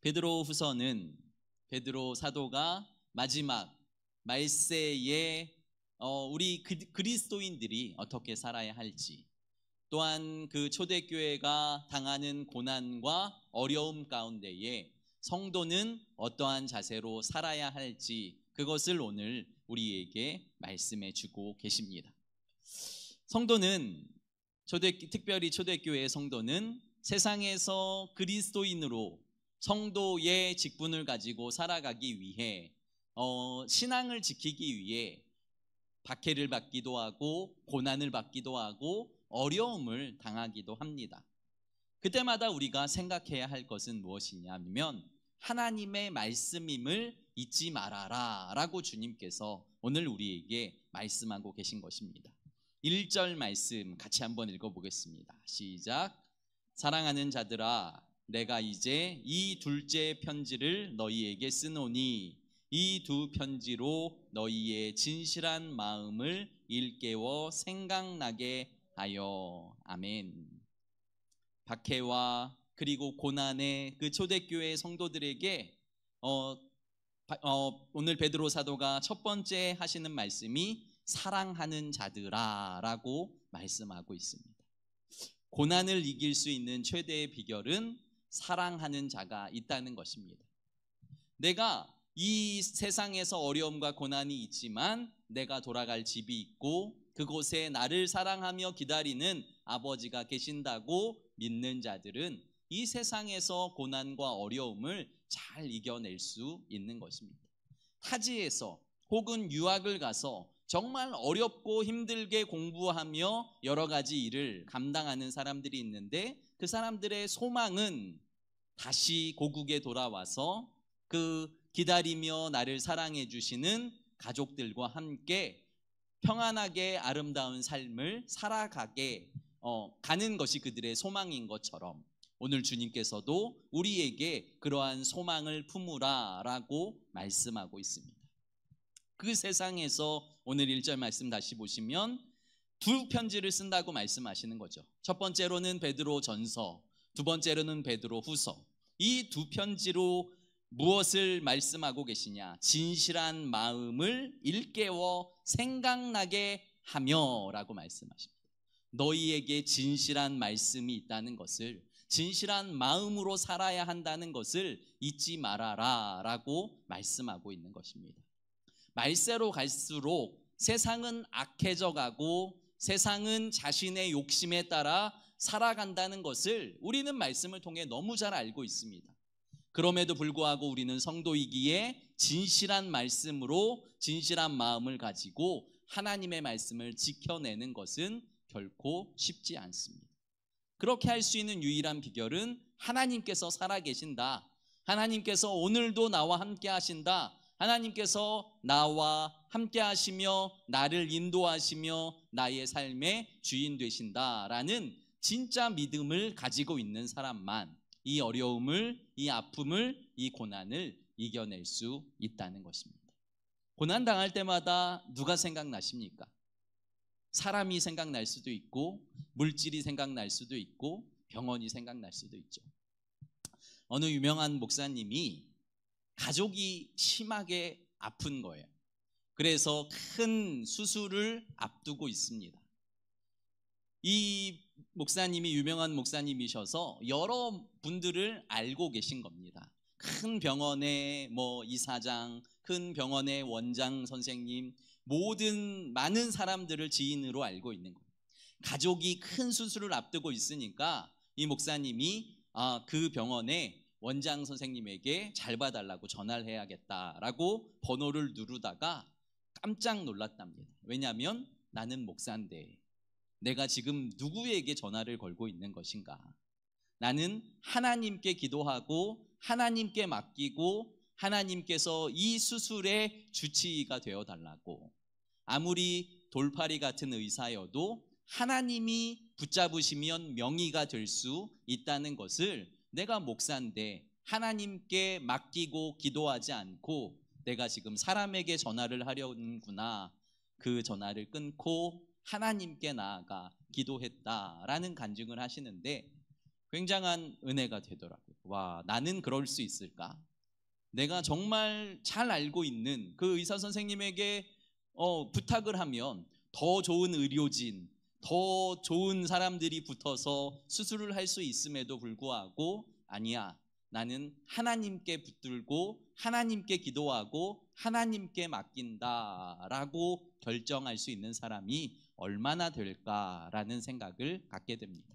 베드로후서는 베드로 사도가 마지막 말세에 우리 그리스도인들이 어떻게 살아야 할지, 또한 그 초대교회가 당하는 고난과 어려움 가운데에 성도는 어떠한 자세로 살아야 할지, 그것을 오늘 우리에게 말씀해 주고 계십니다. 성도는 특별히 초대교회의 성도는 세상에서 그리스도인으로 성도의 직분을 가지고 살아가기 위해 신앙을 지키기 위해 박해를 받기도 하고 고난을 받기도 하고 어려움을 당하기도 합니다. 그때마다 우리가 생각해야 할 것은 무엇이냐면 하나님의 말씀임을 잊지 말아라 라고 주님께서 오늘 우리에게 말씀하고 계신 것입니다. 1절 말씀 같이 한번 읽어보겠습니다. 시작. 사랑하는 자들아, 내가 이제 이 둘째 편지를 너희에게 쓰노니 이 두 편지로 너희의 진실한 마음을 일깨워 생각나게 하여. 아멘. 박해와 그리고 고난의 그 초대교회 성도들에게 오늘 베드로 사도가 첫 번째 하시는 말씀이 사랑하는 자들아 라고 말씀하고 있습니다. 고난을 이길 수 있는 최대의 비결은 사랑하는 자가 있다는 것입니다. 내가 이 세상에서 어려움과 고난이 있지만 내가 돌아갈 집이 있고 그곳에 나를 사랑하며 기다리는 아버지가 계신다고 믿는 자들은 이 세상에서 고난과 어려움을 잘 이겨낼 수 있는 것입니다. 타지에서 혹은 유학을 가서 정말 어렵고 힘들게 공부하며 여러 가지 일을 감당하는 사람들이 있는데 그 사람들의 소망은 다시 고국에 돌아와서 그 기다리며 나를 사랑해 주시는 가족들과 함께 평안하게 아름다운 삶을 살아가게 가는 것이 그들의 소망인 것처럼 오늘 주님께서도 우리에게 그러한 소망을 품으라 라고 말씀하고 있습니다. 그 세상에서 오늘 1절 말씀 다시 보시면 두 편지를 쓴다고 말씀하시는 거죠. 첫 번째로는 베드로 전서, 두 번째로는 베드로 후서. 이 두 편지로 무엇을 말씀하고 계시냐? 진실한 마음을 일깨워 생각나게 하며 라고 말씀하십니다. 너희에게 진실한 말씀이 있다는 것을, 진실한 마음으로 살아야 한다는 것을 잊지 말아라 라고 말씀하고 있는 것입니다. 말세로 갈수록 세상은 악해져 가고 세상은 자신의 욕심에 따라 살아간다는 것을 우리는 말씀을 통해 너무 잘 알고 있습니다. 그럼에도 불구하고 우리는 성도이기에 진실한 말씀으로 진실한 마음을 가지고 하나님의 말씀을 지켜내는 것은 결코 쉽지 않습니다. 그렇게 할 수 있는 유일한 비결은 하나님께서 살아계신다, 하나님께서 오늘도 나와 함께 하신다, 하나님께서 나와 함께 하시며 나를 인도하시며 나의 삶의 주인 되신다라는 진짜 믿음을 가지고 있는 사람만 이 어려움을, 이 아픔을, 이 고난을 이겨낼 수 있다는 것입니다. 고난 당할 때마다 누가 생각나십니까? 사람이 생각날 수도 있고 물질이 생각날 수도 있고 병원이 생각날 수도 있죠. 어느 유명한 목사님이 가족이 심하게 아픈 거예요. 그래서 큰 수술을 앞두고 있습니다. 이 목사님이 유명한 목사님이셔서 여러 분들을 알고 계신 겁니다. 큰 병원의 이사장, 큰 병원의 원장 선생님, 많은 사람들을 지인으로 알고 있는 거예요. 가족이 큰 수술을 앞두고 있으니까 이 목사님이 그 병원의 원장 선생님에게 잘 봐달라고 전화를 해야겠다라고 번호를 누르다가 깜짝 놀랐답니다. 왜냐하면 나는 목사인데 내가 지금 누구에게 전화를 걸고 있는 것인가? 나는 하나님께 기도하고 하나님께 맡기고 하나님께서 이 수술의 주치의가 되어달라고, 아무리 돌팔이 같은 의사여도 하나님이 붙잡으시면 명의가 될 수 있다는 것을, 내가 목사인데 하나님께 맡기고 기도하지 않고 내가 지금 사람에게 전화를 하려는구나, 그 전화를 끊고 하나님께 나아가 기도했다라는 간증을 하시는데, 굉장한 은혜가 되더라고요. 와, 나는 그럴 수 있을까? 내가 정말 잘 알고 있는 그 의사 선생님에게 부탁을 하면 더 좋은 의료진, 더 좋은 사람들이 붙어서 수술을 할 수 있음에도 불구하고 아니야, 나는 하나님께 붙들고 하나님께 기도하고 하나님께 맡긴다라고 결정할 수 있는 사람이 얼마나 될까라는 생각을 갖게 됩니다.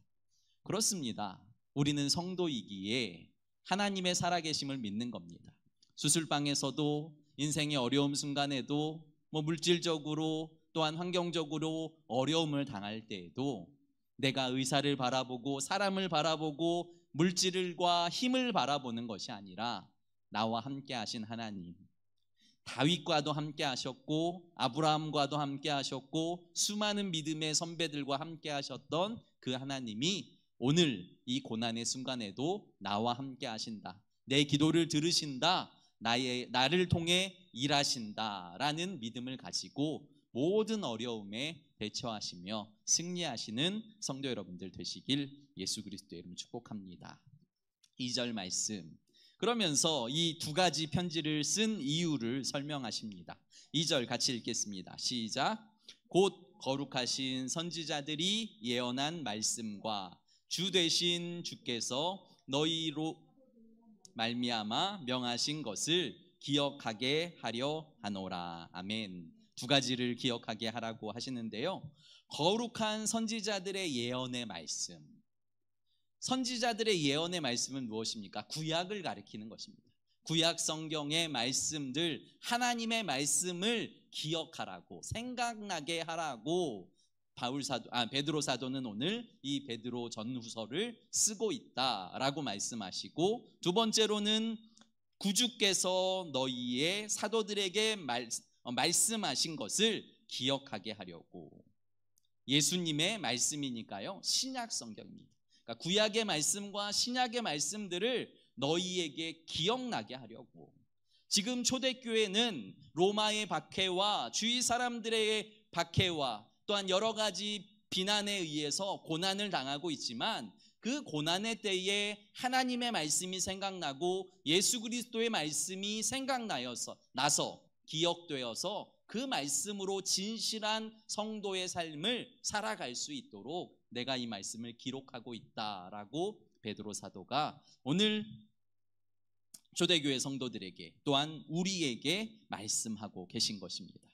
그렇습니다. 우리는 성도이기에 하나님의 살아계심을 믿는 겁니다. 수술방에서도 인생의 어려움 순간에도 물질적으로 또한 환경적으로 어려움을 당할 때에도 내가 의사를 바라보고 사람을 바라보고 물질과 힘을 바라보는 것이 아니라 나와 함께 하신 하나님, 다윗과도 함께 하셨고 아브라함과도 함께 하셨고 수많은 믿음의 선배들과 함께 하셨던 그 하나님이 오늘 이 고난의 순간에도 나와 함께 하신다, 내 기도를 들으신다, 나를 통해 일하신다라는 믿음을 가지고 모든 어려움에 대처하시며 승리하시는 성도 여러분들 되시길 예수 그리스도의 이름으로 축복합니다. 2절 말씀, 그러면서 이 두 가지 편지를 쓴 이유를 설명하십니다. 2절 같이 읽겠습니다. 시작. 곧 거룩하신 선지자들이 예언한 말씀과 주 되신 주께서 너희로 말미암아 명하신 것을 기억하게 하려 하노라. 아멘. 두 가지를 기억하게 하라고 하시는데요, 거룩한 선지자들의 예언의 말씀, 선지자들의 예언의 말씀은 무엇입니까? 구약을 가리키는 것입니다. 구약 성경의 말씀들, 하나님의 말씀을 기억하라고, 생각나게 하라고 베드로 사도는 오늘 이 베드로 전후서를 쓰고 있다라고 말씀하시고, 두 번째로는 구주께서 너희의 사도들에게 말씀하신 것을 기억하게 하려고. 예수님의 말씀이니까요, 신약 성경입니다. 그러니까 구약의 말씀과 신약의 말씀들을 너희에게 기억나게 하려고. 지금 초대교회는 로마의 박해와 주위 사람들의 박해와 또한 여러 가지 비난에 의해서 고난을 당하고 있지만, 그 고난의 때에 하나님의 말씀이 생각나고 예수 그리스도의 말씀이 나서 기억되어서 그 말씀으로 진실한 성도의 삶을 살아갈 수 있도록 내가 이 말씀을 기록하고 있다라고 베드로 사도가 오늘 초대교회 성도들에게 또한 우리에게 말씀하고 계신 것입니다.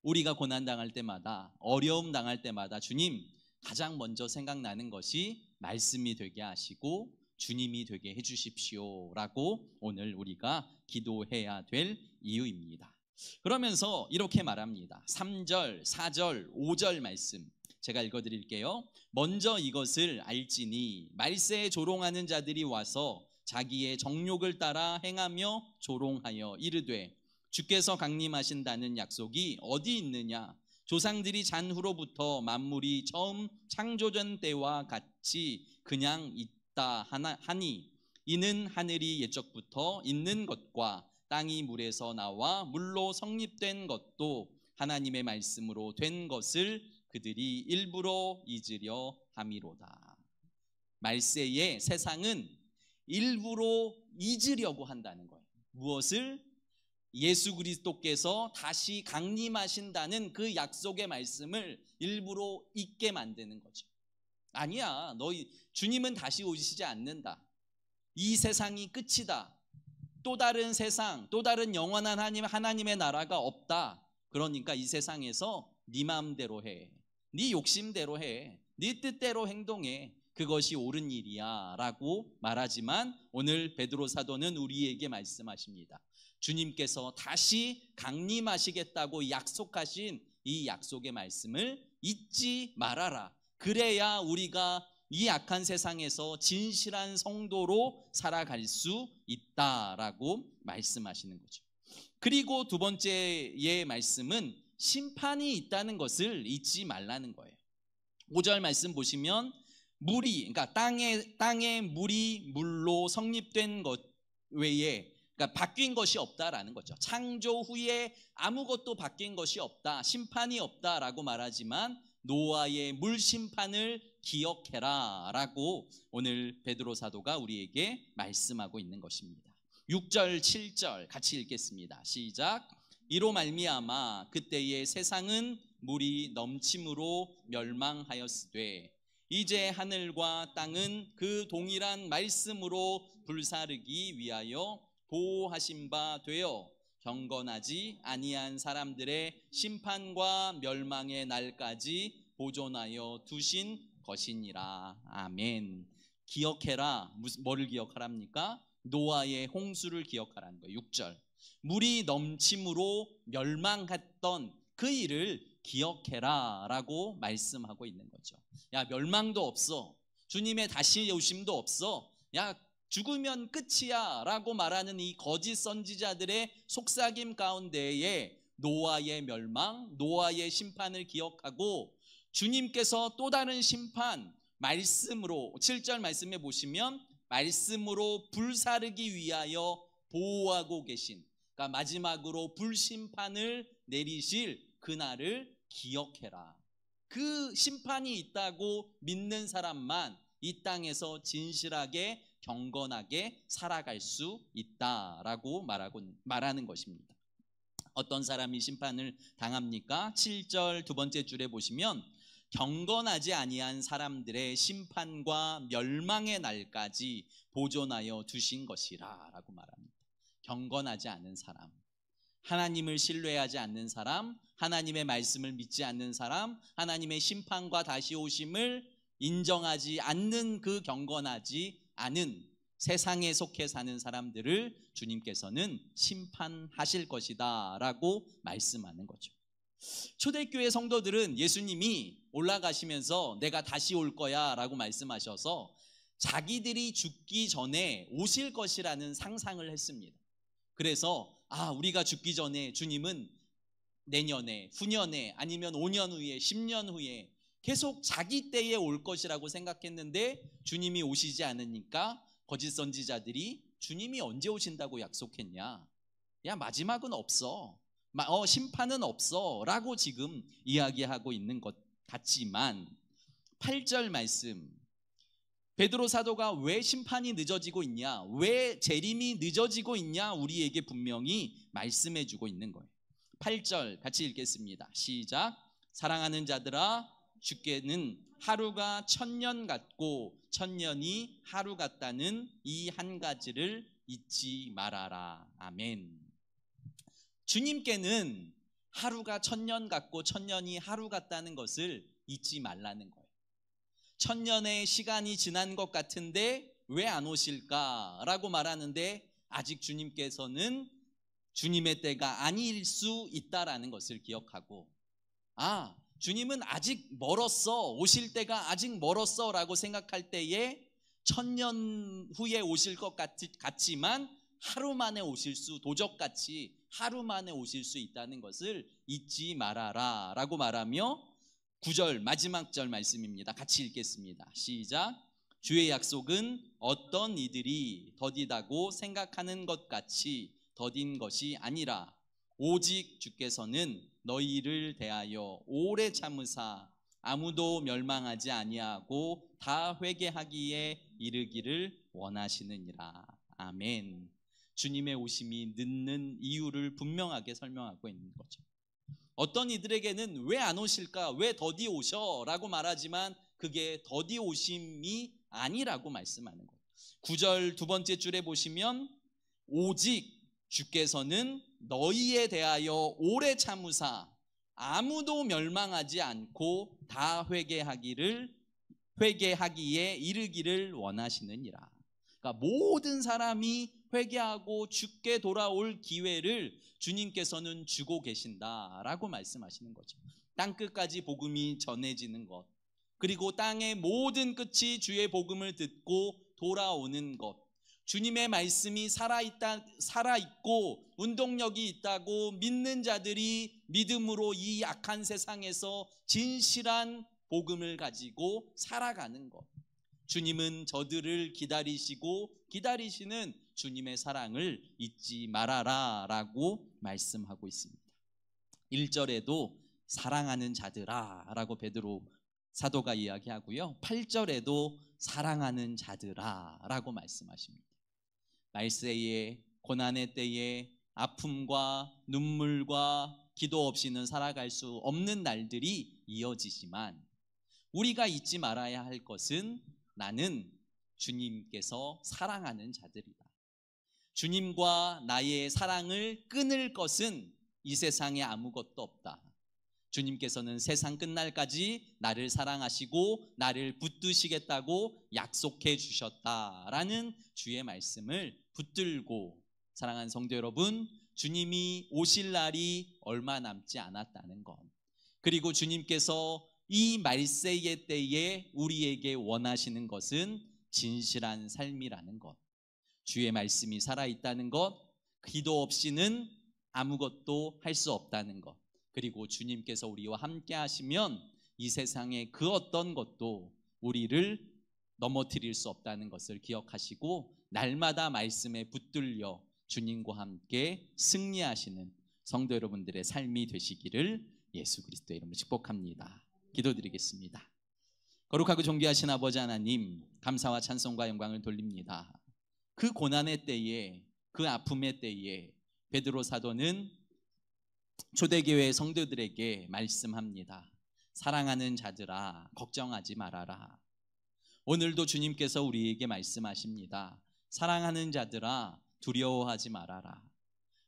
우리가 고난당할 때마다, 어려움 당할 때마다 주님, 가장 먼저 생각나는 것이 말씀이 되게 하시고 주님이 되게 해주십시오라고 오늘 우리가 기도해야 될 이유입니다. 그러면서 이렇게 말합니다. 3절, 4절, 5절 말씀 제가 읽어드릴게요. 먼저 이것을 알지니 말세에 조롱하는 자들이 와서 자기의 정욕을 따라 행하며 조롱하여 이르되 주께서 강림하신다는 약속이 어디 있느냐? 조상들이 잔후로부터 만물이 처음 창조된 때와 같이 그냥 있다 하니 이는 하늘이 옛적부터 있는 것과 땅이 물에서 나와 물로 성립된 것도 하나님의 말씀으로 된 것을 그들이 일부러 잊으려 함이로다. 말세의 세상은 일부러 잊으려고 한다는 거예요. 무엇을? 예수 그리스도께서 다시 강림하신다는 그 약속의 말씀을 일부러 잊게 만드는 거죠. 아니야, 너희 주님은 다시 오시지 않는다. 이 세상이 끝이다. 또 다른 세상, 또 다른 영원한 하나님의 나라가 없다. 그러니까 이 세상에서 네 마음대로 해, 네 욕심대로 해, 네 뜻대로 행동해, 그것이 옳은 일이야 라고 말하지만 오늘 베드로 사도는 우리에게 말씀하십니다. 주님께서 다시 강림하시겠다고 약속하신 이 약속의 말씀을 잊지 말아라. 그래야 우리가 이 악한 세상에서 진실한 성도로 살아갈 수 있다라고 말씀하시는 거죠. 그리고 두 번째의 말씀은 심판이 있다는 것을 잊지 말라는 거예요. 5절 말씀 보시면 물이, 그러니까 땅의 물이 물로 성립된 것 외에, 그러니까 바뀐 것이 없다라는 거죠. 창조 후에 아무것도 바뀐 것이 없다, 심판이 없다라고 말하지만 노아의 물 심판을 기억해라 라고 오늘 베드로 사도가 우리에게 말씀하고 있는 것입니다. 6절 7절 같이 읽겠습니다. 시작. 이로 말미암아 그때의 세상은 물이 넘침으로 멸망하였으되 이제 하늘과 땅은 그 동일한 말씀으로 불사르기 위하여 보호하신 바 되어 경건하지 아니한 사람들의 심판과 멸망의 날까지 보존하여 두신 것이니라. 아멘. 기억해라. 뭐를 기억하랍니까? 노아의 홍수를 기억하라는 거예요. 6절. 물이 넘침으로 멸망했던 그 일을 기억해라 라고 말씀하고 있는 거죠. 야, 멸망도 없어. 주님의 다시 오심도 없어. 야, 죽으면 끝이야 라고 말하는 이 거짓 선지자들의 속삭임 가운데에 노아의 멸망, 노아의 심판을 기억하고 주님께서 또 다른 심판, 말씀으로 7절 말씀에 보시면 말씀으로 불사르기 위하여 보호하고 계신, 그러니까 마지막으로 불심판을 내리실 그날을 기억해라. 그 심판이 있다고 믿는 사람만 이 땅에서 진실하게 경건하게 살아갈 수 있다라고 말하는 것입니다. 어떤 사람이 심판을 당합니까? 7절 두 번째 줄에 보시면 경건하지 아니한 사람들의 심판과 멸망의 날까지 보존하여 두신 것이라 라고 말합니다. 경건하지 않은 사람, 하나님을 신뢰하지 않는 사람, 하나님의 말씀을 믿지 않는 사람, 하나님의 심판과 다시 오심을 인정하지 않는 그 경건하지 않은 세상에 속해 사는 사람들을 주님께서는 심판하실 것이다 라고 말씀하는 거죠. 초대교회 성도들은 예수님이 올라가시면서 내가 다시 올 거야 라고 말씀하셔서 자기들이 죽기 전에 오실 것이라는 상상을 했습니다. 그래서 우리가 죽기 전에 주님은 내년에, 후년에, 아니면 5년 후에, 10년 후에 계속 자기 때에 올 것이라고 생각했는데 주님이 오시지 않으니까 거짓 선지자들이 주님이 언제 오신다고 약속했냐? 야, 마지막은 없어. 심판은 없어 라고 지금 이야기하고 있는 것 같지만 8절 말씀, 베드로 사도가 왜 심판이 늦어지고 있냐, 왜 재림이 늦어지고 있냐 우리에게 분명히 말씀해 주고 있는 거예요. 8절 같이 읽겠습니다. 시작. 사랑하는 자들아, 주께는 하루가 1000년 같고 1000년이 하루 같다는 이 한 가지를 잊지 말아라. 아멘. 주님께는 하루가 1000년 같고 1000년이 하루 같다는 것을 잊지 말라는 거예요. 1000년의 시간이 지난 것 같은데 왜 안 오실까라고 말하는데 아직 주님께서는 주님의 때가 아닐 수 있다라는 것을 기억하고, 주님은 아직 멀었어, 오실 때가 아직 멀었어 라고 생각할 때에 1000년 후에 오실 것 같지만 하루 만에 오실 수, 도적같이 하루 만에 오실 수 있다는 것을 잊지 말아라 라고 말하며 9절 마지막 절 말씀입니다. 같이 읽겠습니다. 시작. 주의 약속은 어떤 이들이 더디다고 생각하는 것 같이 더딘 것이 아니라 오직 주께서는 너희를 대하여 오래 참으사 아무도 멸망하지 아니하고 다 회개하기에 이르기를 원하시느니라. 아멘. 주님의 오심이 늦는 이유를 분명하게 설명하고 있는 거죠. 어떤 이들에게는 왜 안 오실까, 왜 더디 오셔 라고 말하지만 그게 더디 오심이 아니라고 말씀하는 거예요. 9절 두 번째 줄에 보시면 오직 주께서는 너희에 대하여 오래 참으사 아무도 멸망하지 않고 다 회개하기에 이르기를 원하시느니라. 그러니까 모든 사람이 회개하고 주께 돌아올 기회를 주님께서는 주고 계신다라고 말씀하시는 거죠. 땅끝까지 복음이 전해지는 것, 그리고 땅의 모든 끝이 주의 복음을 듣고 돌아오는 것, 주님의 말씀이 살아있고 운동력이 있다고 믿는 자들이 믿음으로 이 악한 세상에서 진실한 복음을 가지고 살아가는 것, 주님은 저들을 기다리시고 기다리시는 주님의 사랑을 잊지 말아라 라고 말씀하고 있습니다. 1절에도 사랑하는 자들아 라고 베드로 사도가 이야기하고요. 8절에도 사랑하는 자들아 라고 말씀하십니다. 말세에, 고난의 때에 아픔과 눈물과 기도 없이는 살아갈 수 없는 날들이 이어지지만 우리가 잊지 말아야 할 것은 나는 주님께서 사랑하는 자들이다. 주님과 나의 사랑을 끊을 것은 이 세상에 아무것도 없다. 주님께서는 세상 끝날까지 나를 사랑하시고 나를 붙드시겠다고 약속해 주셨다라는 주의 말씀을 붙들고, 사랑하는 성도 여러분, 주님이 오실 날이 얼마 남지 않았다는 것, 그리고 주님께서 이 말세의 때에 우리에게 원하시는 것은 진실한 삶이라는 것, 주의 말씀이 살아있다는 것, 기도 없이는 아무것도 할 수 없다는 것, 그리고 주님께서 우리와 함께 하시면 이 세상의 그 어떤 것도 우리를 넘어뜨릴 수 없다는 것을 기억하시고 날마다 말씀에 붙들려 주님과 함께 승리하시는 성도 여러분들의 삶이 되시기를 예수 그리스도의 이름으로 축복합니다. 기도드리겠습니다. 거룩하고 존귀하신 아버지 하나님, 감사와 찬송과 영광을 돌립니다. 그 고난의 때에, 그 아픔의 때에 베드로 사도는 초대교회 성도들에게 말씀합니다. 사랑하는 자들아, 걱정하지 말아라. 오늘도 주님께서 우리에게 말씀하십니다. 사랑하는 자들아, 두려워하지 말아라.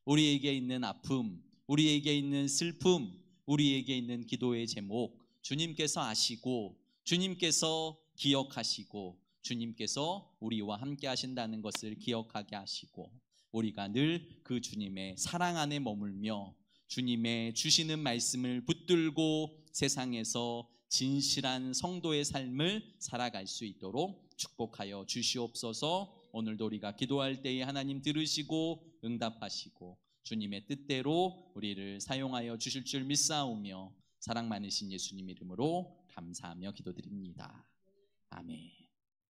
우리에게 있는 아픔, 우리에게 있는 슬픔, 우리에게 있는 기도의 제목 주님께서 아시고, 주님께서 기억하시고, 주님께서 우리와 함께 하신다는 것을 기억하게 하시고, 우리가 늘 그 주님의 사랑 안에 머물며 주님의 주시는 말씀을 붙들고 세상에서 진실한 성도의 삶을 살아갈 수 있도록 축복하여 주시옵소서. 오늘도 우리가 기도할 때에 하나님 들으시고 응답하시고 주님의 뜻대로 우리를 사용하여 주실 줄 믿사오며 사랑 많으신 예수님 이름으로 감사하며 기도드립니다. 아멘.